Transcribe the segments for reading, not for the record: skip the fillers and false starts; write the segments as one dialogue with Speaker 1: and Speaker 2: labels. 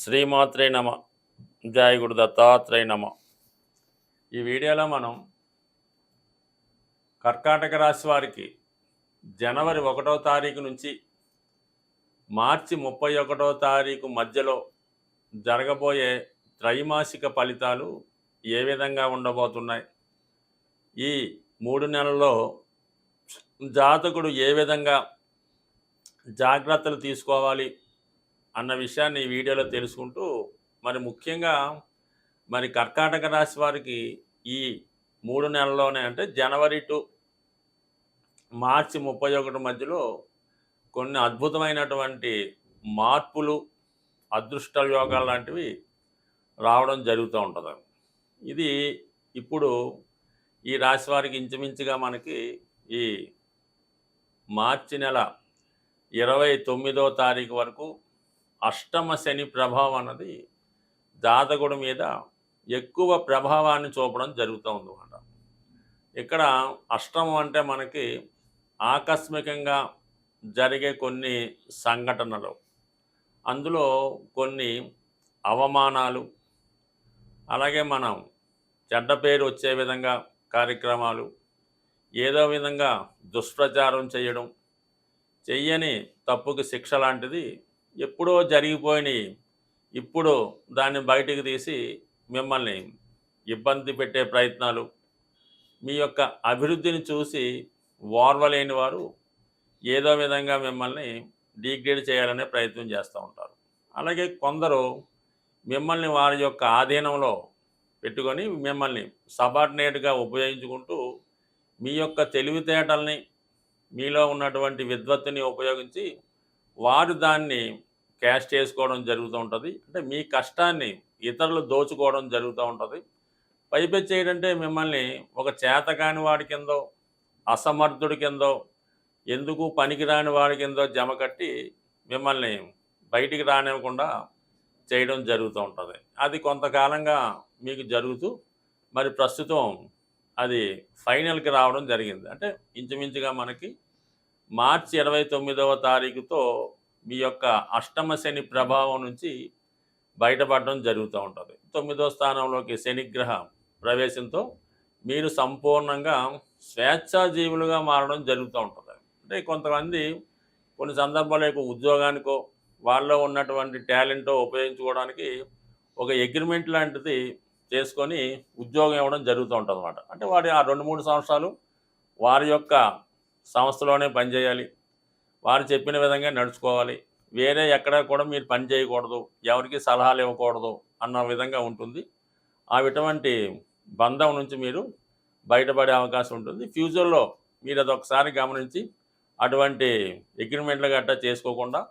Speaker 1: శ్రీమాత్రే నమ. జయ గురు దత్తాత్రేయ నమ. ఈ వీడియోలో మనం కర్కాటక రాశి వారికి జనవరి 1వ తారీఖు నుంచి మార్చి 31వ తారీఖు మధ్యలో జరగబోయే త్రైమాసిక ఫలితాలు ఏ విధంగా ఉండబోతున్నాయి, ఈ 3 నెలల్లో జాతకుడు ఏ విధంగా జాగ్రత్తలు తీసుకోవాలి అన్న విషయాన్ని ఈ వీడియోలో తెలుసుకుంటూ, మరి ముఖ్యంగా కర్కాటక రాశి వారికి ఈ 3 నెలల్లోనే, అంటే జనవరి టు మార్చి 31 మధ్యలో కొన్ని అద్భుతమైనటువంటి మార్పులు, అదృష్ట యోగాలు లాంటివి రావడం జరుగుతూ ఉంటుంది. ఇది ఇప్పుడు ఈ రాశి వారికి ఇంచుమించుగా మనకి ఈ మార్చి నెల 29వ తారీఖు వరకు అష్టమ శని ప్రభావం అన్నది జాతకుడి మీద ఎక్కువ ప్రభావాన్ని చూపడం జరుగుతూ ఉందన్నమాట. ఇక్కడ అష్టమం అంటే మనకి ఆకస్మికంగా జరిగే కొన్ని సంఘటనలు, అందులో కొన్ని అవమానాలు, అలాగే మనం చెడ్డ పేరు వచ్చే విధంగా కార్యక్రమాలు, ఏదో విధంగా దుష్ప్రచారం చేయడం, చెయ్యని తప్పుకి శిక్ష లాంటిది ఎప్పుడో జరిగిపోయినాయి ఇప్పుడు దాన్ని బయటికి తీసి మిమ్మల్ని ఇబ్బంది పెట్టే ప్రయత్నాలు, మీ యొక్క అభివృద్ధిని చూసి ఓర్వలేని వారు ఏదో విధంగా మిమ్మల్ని డిగ్రేడ్ చేయాలనే ప్రయత్నం చేస్తూ ఉంటారు. అలాగే కొందరు మిమ్మల్ని వారి యొక్క ఆధీనంలో పెట్టుకొని మిమ్మల్ని సబార్డినేట్గా ఉపయోగించుకుంటూ మీ యొక్క తెలివితేటల్ని, మీలో ఉన్నటువంటి విద్వత్తుని ఉపయోగించి వారు దాన్ని క్యాష్ చేసుకోవడం జరుగుతూ ఉంటుంది. అంటే మీ కష్టాన్ని ఇతరులు దోచుకోవడం జరుగుతూ ఉంటుంది. పైపెచ్చి ఏంటంటే మిమ్మల్ని ఒక చేతకాని వాడి కిందో, అసమర్థుడి కిందో, ఎందుకు పనికిరాని వాడి కిందో జమ కట్టి మిమ్మల్ని బయటికి రానివ్వకుండా చేయడం జరుగుతూ ఉంటుంది. అది కొంతకాలంగా మీకు జరుగుతూ మరి ప్రస్తుతం అది ఫైనల్కి రావడం జరిగింది. అంటే ఇంచుమించుగా మనకి మార్చి 29వ తారీఖుతో మీ యొక్క అష్టమ శని ప్రభావం నుంచి బయటపడడం జరుగుతూ ఉంటుంది. 9వ స్థానంలోకి శనిగ్రహ ప్రవేశంతో మీరు సంపూర్ణంగా స్వేచ్ఛాజీవులుగా మారడం జరుగుతూ ఉంటుంది. అంటే కొంతమంది కొన్ని సందర్భాల్లో ఉద్యోగానికో, వాళ్ళలో ఉన్నటువంటి టాలెంటో ఉపయోగించుకోవడానికి ఒక అగ్రిమెంట్ లాంటిది చేసుకొని ఉద్యోగం ఇవ్వడం జరుగుతూ ఉంటుంది అన్నమాట. అంటే వారి ఆ 2-3 సంవత్సరాలు వారి యొక్క సంస్థలోనే పనిచేయాలి, వారు చెప్పిన విధంగా నడుచుకోవాలి, వేరే ఎక్కడ కూడా మీరు పని చేయకూడదు, ఎవరికి సలహాలు ఇవ్వకూడదు అన్న విధంగా ఉంటుంది. అటువంటి బంధం నుంచి మీరు బయటపడే అవకాశం ఉంటుంది. ఫ్యూచర్లో మీరు అదొకసారి గమనించి అటువంటి అగ్రిమెంట్లు గట్టా చేసుకోకుండా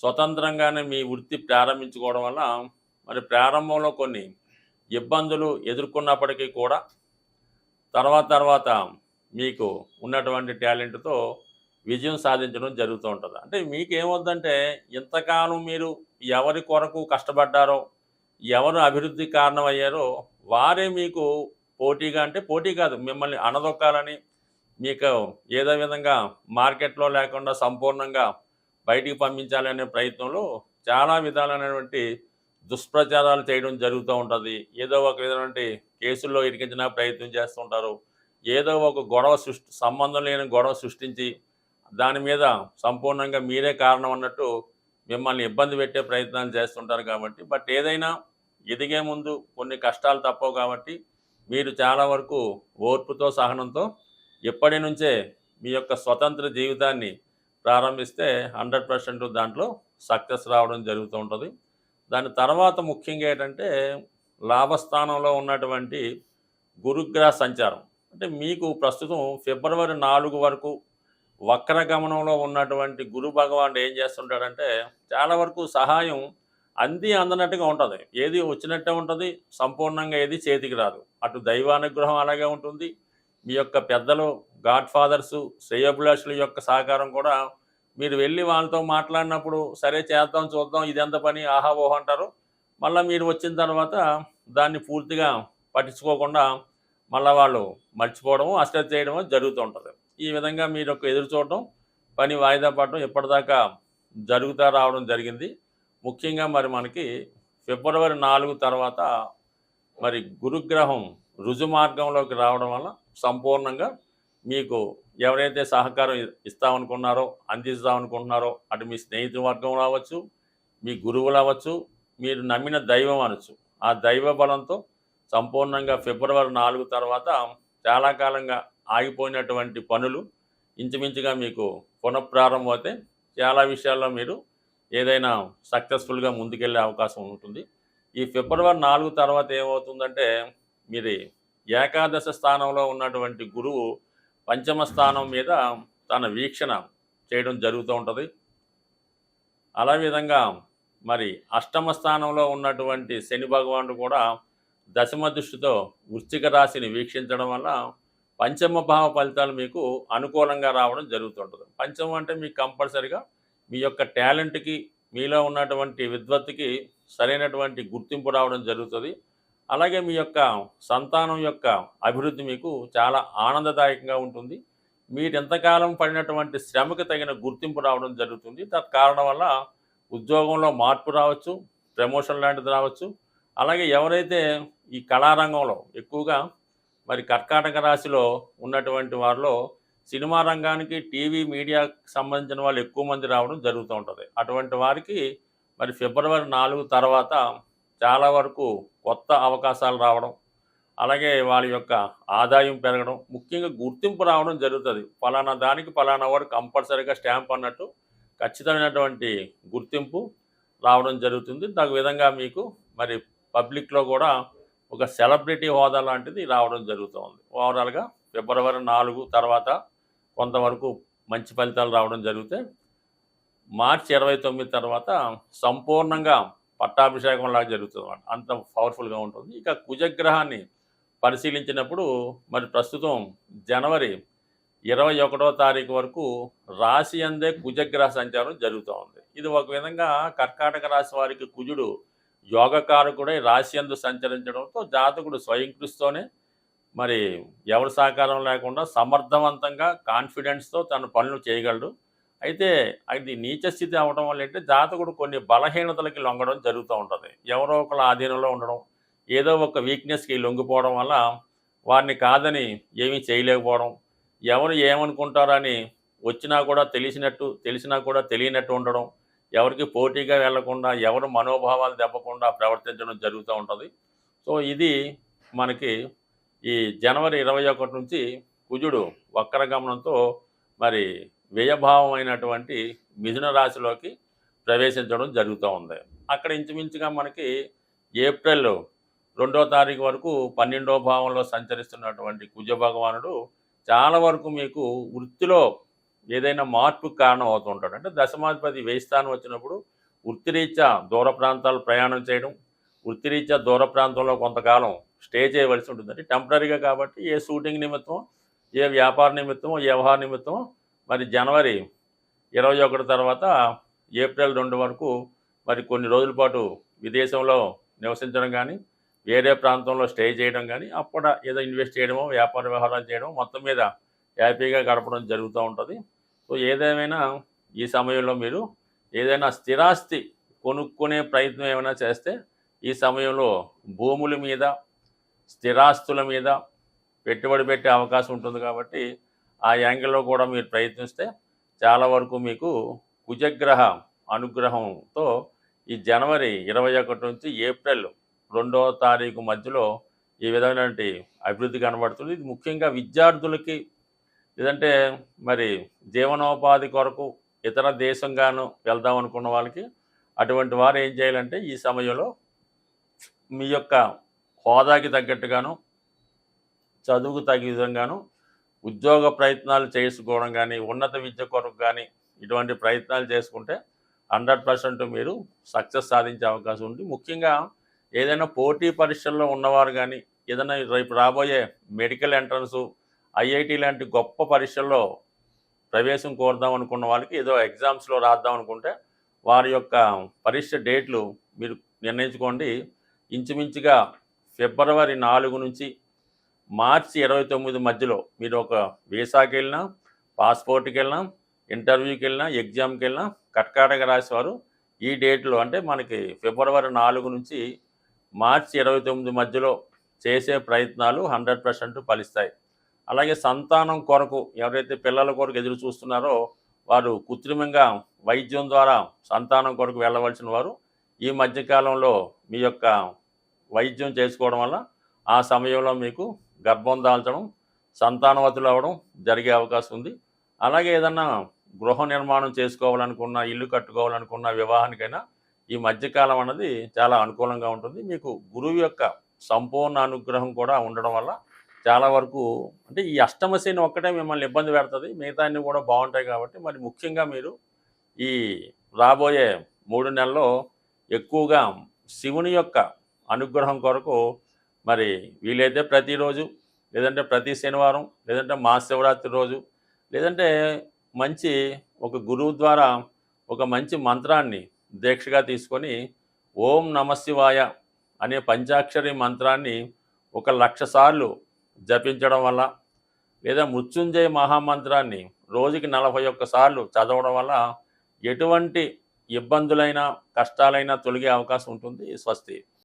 Speaker 1: స్వతంత్రంగానే మీ వృత్తి ప్రారంభించుకోవడం వల్ల మరి ప్రారంభంలో కొన్ని ఇబ్బందులు ఎదుర్కొన్నప్పటికీ కూడా తర్వాత మీకు ఉన్నటువంటి టాలెంట్తో విజయం సాధించడం జరుగుతూ ఉంటుంది. అంటే మీకేమవుద్దంటే ఇంతకాలం మీరు ఎవరి కొరకు కష్టపడ్డారో, ఎవరు అభివృద్ధి కారణమయ్యారో వారే మీకు పోటీగా, అంటే పోటీ కాదు, మిమ్మల్ని అణదొక్కాలని, మీకు ఏదో విధంగా మార్కెట్లో లేకుండా సంపూర్ణంగా బయటికి పంపించాలనే ప్రయత్నంలో చాలా విధాలైనటువంటి దుష్ప్రచారాలు చేయడం జరుగుతూ ఉంటుంది. ఏదో ఒక విధమైన కేసుల్లో ఇరికించిన ప్రయత్నం చేస్తుంటారు. ఏదో ఒక గొడవ సంబంధం లేని గొడవ సృష్టించి దాని మీద సంపూర్ణంగా మీరే కారణం అన్నట్టు మిమ్మల్ని ఇబ్బంది పెట్టే ప్రయత్నాలు చేస్తుంటారు. కాబట్టి బట్ ఏదైనా ఎదిగే ముందు కొన్ని కష్టాలు తప్పవు. కాబట్టి మీరు చాలా వరకు ఓర్పుతో, సహనంతో ఇప్పటి నుంచే మీ యొక్క స్వతంత్ర జీవితాన్ని ప్రారంభిస్తే 100% దాంట్లో సక్సెస్ రావడం జరుగుతూ ఉంటుంది. దాని తర్వాత ముఖ్యంగా ఏంటంటే లాభస్థానంలో ఉన్నటువంటి గురుగ్రహ సంచారం. అంటే మీకు ప్రస్తుతం ఫిబ్రవరి 4 వరకు వక్రగమనంలో ఉన్నటువంటి గురు భగవానుడు ఏం చేస్తుంటాడంటే చాలా వరకు సహాయం అందనట్టుగా ఉంటుంది, ఏది వచ్చినట్టే ఉంటుంది, సంపూర్ణంగా ఏది చేతికి రాదు. అటు దైవానుగ్రహం అలాగే ఉంటుంది, మీ యొక్క పెద్దలు, గాడ్ ఫాదర్సు, శ్రేయోభిలాషుల యొక్క సహకారం కూడా మీరు వెళ్ళి వాళ్ళతో మాట్లాడినప్పుడు సరే చేద్దాం, చూద్దాం, ఇదెంత పని, ఆహా ఓహో అంటారు. మళ్ళీ మీరు వచ్చిన తర్వాత దాన్ని పూర్తిగా పట్టించుకోకుండా మళ్ళీ వాళ్ళు మర్చిపోవడము, అశ్రద్ధ చేయడము జరుగుతూ ఉంటుంది. ఈ విధంగా మీరు ఒక ఎదురు చూడటం, పని వాయిదా పడటం ఇప్పటిదాకా జరుగుతూ రావడం జరిగింది. ముఖ్యంగా మరి మనకి ఫిబ్రవరి 4 తర్వాత మరి గురుగ్రహం రుజు మార్గంలోకి రావడం వల్ల సంపూర్ణంగా మీకు ఎవరైతే సహకారం ఇస్తామనుకున్నారో, అందిస్తామనుకుంటున్నారో, అటు మీ స్నేహితు వర్గం రావచ్చు, మీ గురువులు అవ్వచ్చు, మీరు నమ్మిన దైవం అనొచ్చు. ఆ దైవ బలంతో సంపూర్ణంగా ఫిబ్రవరి 4 తర్వాత చాలా కాలంగా ఆగిపోయినటువంటి పనులు ఇంచుమించుగా మీకు పునఃప్రారంభం అవుతే చాలా విషయాల్లో మీరు ఏదైనా సక్సెస్ఫుల్గా ముందుకెళ్ళే అవకాశం ఉంటుంది. ఈ ఫిబ్రవరి 4 తర్వాత ఏమవుతుందంటే మీరు ఏకాదశ స్థానంలో ఉన్నటువంటి గురువు పంచమ స్థానం మీద తన వీక్షణ చేయడం జరుగుతూ ఉంటుంది. అలా విధంగా మరి అష్టమ స్థానంలో ఉన్నటువంటి శని భగవానుడు కూడా దశమ దృష్టితో వృశ్చిక రాశిని వీక్షించడం వల్ల పంచమ భావ ఫలితాలు మీకు అనుకూలంగా రావడం జరుగుతుంటుంది. పంచమం అంటే మీకు కంపల్సరిగా మీ యొక్క టాలెంట్కి, మీలో ఉన్నటువంటి విద్వత్తుకి సరైనటువంటి గుర్తింపు రావడం జరుగుతుంది. అలాగే మీ యొక్క సంతానం యొక్క అభివృద్ధి మీకు చాలా ఆనందదాయకంగా ఉంటుంది. మీరు ఎంతకాలం పడినటువంటి శ్రమకు తగిన గుర్తింపు రావడం జరుగుతుంది. తత్కారణం వల్ల ఉద్యోగంలో మార్పు రావచ్చు, ప్రమోషన్ లాంటిది రావచ్చు. అలాగే ఎవరైతే ఈ కళారంగంలో ఎక్కువగా మరి కర్కాటక రాశిలో ఉన్నటువంటి వారిలో సినిమా రంగానికి, టీవీ మీడియాకి సంబంధించిన వాళ్ళు ఎక్కువ మంది రావడం జరుగుతూ ఉంటుంది. అటువంటి వారికి మరి ఫిబ్రవరి 4 తర్వాత చాలా వరకు కొత్త అవకాశాలు రావడం, అలాగే వాళ్ళ యొక్క ఆదాయం పెరగడం, ముఖ్యంగా గుర్తింపు రావడం జరుగుతుంది. ఫలానా దానికి ఫలానా వాడు కంపల్సరీగా స్టాంప్ అన్నట్టు ఖచ్చితమైనటువంటి గుర్తింపు రావడం జరుగుతుంది. తగు విధంగా మీకు మరి పబ్లిక్లో కూడా ఒక సెలబ్రిటీ హోదా లాంటిది రావడం జరుగుతుంది. ఓవరాల్గా ఫిబ్రవరి 4 తర్వాత కొంతవరకు మంచి ఫలితాలు రావడం జరిగితే మార్చి 29 తర్వాత సంపూర్ణంగా పట్టాభిషేకం లాగా జరుగుతుంది అన్నమాట. అంత పవర్ఫుల్గా ఉంటుంది. ఇక కుజగ్రహాన్ని పరిశీలించినప్పుడు మరి ప్రస్తుతం జనవరి 21వ తారీఖు వరకు రాశి అందే కుజగ్రహ సంచారం జరుగుతూ ఉంది. ఇది ఒక విధంగా కర్కాటక రాశి వారికి కుజుడు యోగకారకుడై రాశి అందు సంచరించడంతో జాతకుడు స్వయం కృషితోనే మరి ఎవరి సహకారం లేకుండా సమర్థవంతంగా కాన్ఫిడెన్స్తో తన పనులు చేయగలడు. అయితే అది నీచ స్థితి అవడం వల్ల ఏంటంటే జాతకుడు కొన్ని బలహీనతలకి లొంగడం జరుగుతూ ఉంటుంది. ఎవరో ఒకళ్ళ ఆధీనంలో ఉండడం, ఏదో ఒక వీక్నెస్కి లొంగిపోవడం వల్ల వారిని కాదని ఏమీ చేయలేకపోవడం, ఎవరు ఏమనుకుంటారని వచ్చినా కూడా తెలిసినా కూడా తెలియనట్టు ఉండడం, ఎవరికి పోటీగా వెళ్లకుండా, ఎవరు మనోభావాలు దెబ్బకుండా ప్రవర్తించడం జరుగుతూ ఉంటుంది. సో ఇది మనకి ఈ జనవరి 21 నుంచి కుజుడు వక్రగమనంతో మరి వ్యయభావమైనటువంటి మిథున రాశిలోకి ప్రవేశించడం జరుగుతూ ఉంది. అక్కడ ఇంచుమించుగా మనకి ఏప్రిల్ 2వ తారీఖు వరకు 12వ భావంలో సంచరిస్తున్నటువంటి కుజ భగవానుడు చాలా వరకు మీకు వృత్తిలో ఏదైనా మార్పుకు కారణం అవుతుంటాడు. అంటే దశమాధిపతి వ్యయ స్థానం వచ్చినప్పుడు వృత్తిరీత్యా దూర ప్రాంతాలు ప్రయాణం చేయడం, వృత్తిరీత్యా దూర ప్రాంతంలో కొంతకాలం స్టే చేయవలసి ఉంటుంది. అంటే టెంపరీగా కాబట్టి ఏ షూటింగ్ నిమిత్తం, ఏ వ్యాపార నిమిత్తం, ఏ వ్యవహార నిమిత్తం మరి జనవరి 21 తర్వాత ఏప్రిల్ 2 వరకు మరి కొన్ని రోజుల పాటు విదేశంలో నివసించడం కానీ, వేరే ప్రాంతంలో స్టే చేయడం కానీ, అప్పుడు ఏదో ఇన్వెస్ట్ చేయడమో, వ్యాపార వ్యవహారాలు చేయడం, మొత్తం మీద హ్యాపీగా గడపడం జరుగుతూ ఉంటుంది. సో ఏదేమైనా ఈ సమయంలో మీరు ఏదైనా స్థిరాస్తి కొనుక్కునే ప్రయత్నం ఏమైనా చేస్తే ఈ సమయంలో భూముల మీద, స్థిరాస్తుల మీద పెట్టుబడి పెట్టే అవకాశం ఉంటుంది. కాబట్టి ఆ యాంగిల్లో కూడా మీరు ప్రయత్నిస్తే చాలా వరకు మీకు కుజగ్రహ అనుగ్రహంతో ఈ జనవరి 21 నుంచి ఏప్రిల్ 2వ తారీఖు మధ్యలో ఈ విధమైనటువంటి అభివృద్ధి కనబడుతుంది. ఇది ముఖ్యంగా విద్యార్థులకి, లేదంటే మరి జీవనోపాధి కొరకు ఇతర దేశంగాను వెళ్దాం అనుకున్న వాళ్ళకి, అటువంటి వారు ఏం చేయాలంటే ఈ సమయంలో మీ యొక్క హోదాకి తగ్గట్టుగాను, చదువుకు తగ్గ విధంగాను ఉద్యోగ ప్రయత్నాలు చేసుకోవడం కానీ, ఉన్నత విద్య కొరకు కానీ ఇటువంటి ప్రయత్నాలు చేసుకుంటే 100% మీరు సక్సెస్ సాధించే అవకాశం ఉంది. ముఖ్యంగా ఏదైనా పోటీ పరీక్షల్లో ఉన్నవారు కానీ, ఏదైనా రేపు రాబోయే మెడికల్ ఎంట్రన్స్, ఐఐటి లాంటి గొప్ప పరీక్షల్లో ప్రవేశం కోరుదాం అనుకున్న వాళ్ళకి, ఏదో ఎగ్జామ్స్లో రాద్దాం అనుకుంటే వారి యొక్క పరీక్ష డేట్లు మీరు నిర్ణయించుకోండి. ఇంచుమించుగా ఫిబ్రవరి 4 నుంచి మార్చి 29 మధ్యలో మీరు ఒక వీసాకి వెళ్ళినా, పాస్పోర్ట్కి వెళ్ళినా, ఇంటర్వ్యూకి వెళ్ళినా, ఎగ్జామ్కి వెళ్ళినా కర్కాటక రాశి వారు ఈ డేట్లో అంటే మనకి ఫిబ్రవరి 4 నుంచి మార్చి 29 మధ్యలో చేసే ప్రయత్నాలు 100% ఫలిస్తాయి. అలాగే సంతానం కొరకు ఎవరైతే పిల్లల కొరకు ఎదురు చూస్తున్నారో వారు కృత్రిమంగా వైద్యం ద్వారా సంతానం కొరకు వెళ్ళవలసిన వారు ఈ మధ్యకాలంలో మీ యొక్క వైద్యం చేసుకోవడం వల్ల ఆ సమయంలో మీకు గర్భం దాల్చడం, సంతానవతులు అవ్వడం జరిగే అవకాశం ఉంది. అలాగే ఏదన్నా గృహ నిర్మాణం చేసుకోవాలనుకున్న, ఇల్లు కట్టుకోవాలనుకున్న, వివాహానికైనా ఈ మధ్యకాలం అన్నది చాలా అనుకూలంగా ఉంటుంది. మీకు గురువు యొక్క సంపూర్ణ అనుగ్రహం కూడా ఉండడం వల్ల చాలా వరకు అంటే ఈ అష్టమ శని ఒక్కటే మిమ్మల్ని ఇబ్బంది పెడుతుంది. మిగతా అన్నీ కూడా బాగుంటాయి కాబట్టి మరి ముఖ్యంగా మీరు ఈ రాబోయే 3 నెలల్లో ఎక్కువగా శివుని యొక్క అనుగ్రహం కొరకు మరి వీలైతే ప్రతిరోజు, లేదంటే ప్రతి శనివారం, లేదంటే మహాశివరాత్రి రోజు, లేదంటే మంచి ఒక గురువు ద్వారా ఒక మంచి మంత్రాన్ని దీక్షగా తీసుకొని ఓం నమశివాయ అనే పంచాక్షరి మంత్రాన్ని 1,00,000 సార్లు జపించడం వల్ల, లేదా మృత్యుంజయ మహామంత్రాన్ని రోజుకి 41 సార్లు చదవడం వల్ల ఎటువంటి ఇబ్బందులైనా, కష్టాలైనా తొలగే అవకాశం ఉంటుంది. స్వస్తి.